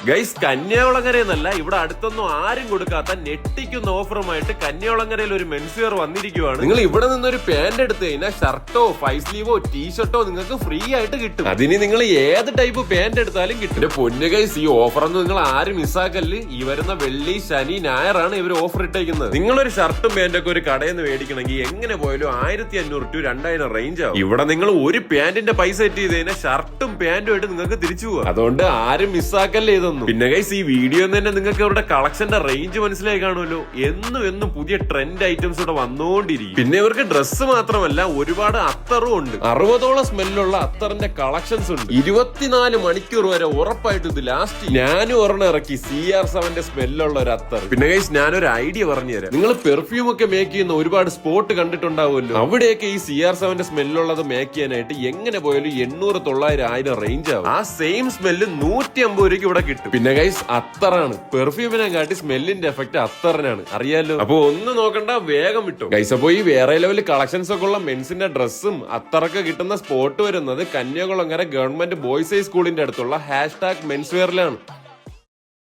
Guys, Kanyakulangara എന്നല്ല, ഇവിടെ അടുത്തൊന്നും ആരും കൊടുക്കാത്ത ഞെട്ടിക്കുന്ന ഓഫറുമായിട്ട് കന്യാകുളങ്ങരയിൽ ഒരു മെൻസ് വെയർ വന്നിരിക്കുവാണ്. നിങ്ങൾ ഇവിടെ നിന്നൊരു പാന്റ് എടുത്ത് കഴിഞ്ഞാൽ ഷർട്ടോ 5 സ്ലീവോ ടീഷർട്ടോ നിങ്ങൾക്ക് ഫ്രീ ആയിട്ട് കിട്ടും. അതിന് നിങ്ങൾ ഏത് ടൈപ്പ് പാന്റ് എടുത്താലും കിട്ടും. എന്റെ പൊന്നു ഗൈസ്, ഈ ഓഫർ ഒന്നും നിങ്ങൾ ആരും മിസ്സാക്കല്ല്. ഈ വരുന്ന വെള്ളി, ശനി, ഞായറാണ് ഇവർ ഓഫർ ഇട്ടേക്കുന്നത്. നിങ്ങളൊരു ഷർട്ടും പാന്റൊക്കെ ഒരു കടയിൽ നിന്ന് മേടിക്കണമെങ്കിൽ എങ്ങനെ പോയാലും 1500 to 2000 റേഞ്ച് ആവും. ഇവിടെ നിങ്ങൾ ഒരു പാന്റിന്റെ പൈസ സെറ്റ് ചെയ്ത് കഴിഞ്ഞാൽ ഷർട്ടും പാന്റും ആയിട്ട് നിങ്ങൾക്ക് തിരിച്ചു പോവാം. അതുകൊണ്ട് ആരും മിസ്സാക്കല്ലേ ഇതൊന്നും. പിന്നെ ഗൈസ്, ഈ വീഡിയോ തന്നെ നിങ്ങൾക്ക് അവരുടെ കളക്ഷന്റെ റേഞ്ച് മനസ്സിലായി കാണുമല്ലോ. എന്നും പുതിയ ട്രെൻഡ് ഐറ്റംസ് ഇവിടെ വന്നുകൊണ്ടിരിക്കും. പിന്നെ ഇവർക്ക് ഡ്രസ്സ് മാത്രമല്ല, ഒരുപാട് അത്തറും ഉണ്ട്. 60ഓളം സ്മെല്ലുള്ള അത്തറിന്റെ കളക്ഷൻസ് ഉണ്ട്. 24 മണിക്കൂർ വരെ ഉറപ്പായിട്ട് ഇത് ലാസ്റ്റ്. ഞാനും ഒരെണ്ണം ഇറക്കി CR7 സ്മെല്ലുള്ള ഒരു അത്തർ. പിന്നെ ഗൈസ്, ഞാനൊരു ഐഡിയ പറഞ്ഞുതരാം. നിങ്ങൾ പെർഫ്യൂം ഒക്കെ മേക്ക് ചെയ്യുന്ന ഒരുപാട് സ്പോട്ട് കണ്ടിട്ടുണ്ടാവുമല്ലോ. അവിടെയൊക്കെ ഈ CR7 സ്മെല്ലുള്ളത് മേക്ക് ചെയ്യാനായിട്ട് എങ്ങനെ പോയാലും 800, 900, 1000 റേഞ്ച് ആവും. ആ സെയിം സ്മെല്ല് 150 രൂപയ്ക്ക് ഇവിടെ കിട്ടും. പിന്നെ ഗൈസ്, അത്തറാണ്. പെർഫ്യൂമിനെ കാട്ടി സ്മെല്ലിന്റെ എഫക്ട് അത്തറിനാണ്, അറിയാലോ. അപ്പൊ ഒന്നും നോക്കണ്ട, വേഗം വിട്ടു ഗൈസ്. അപ്പൊ ഈ വേറെ ലെവൽ കളക്ഷൻസ് ഒക്കെ ഉള്ള മെൻസിന്റെ ഡ്രസ്സും അത്തറൊക്കെ കിട്ടുന്ന സ്പോട്ട് വരുന്നത് കന്യാകുളങ്ങര ഗവൺമെന്റ് ബോയ്സ് ഹൈ സ്കൂളിന്റെ അടുത്തുള്ള #മെൻസ് വെയറിലാണ്.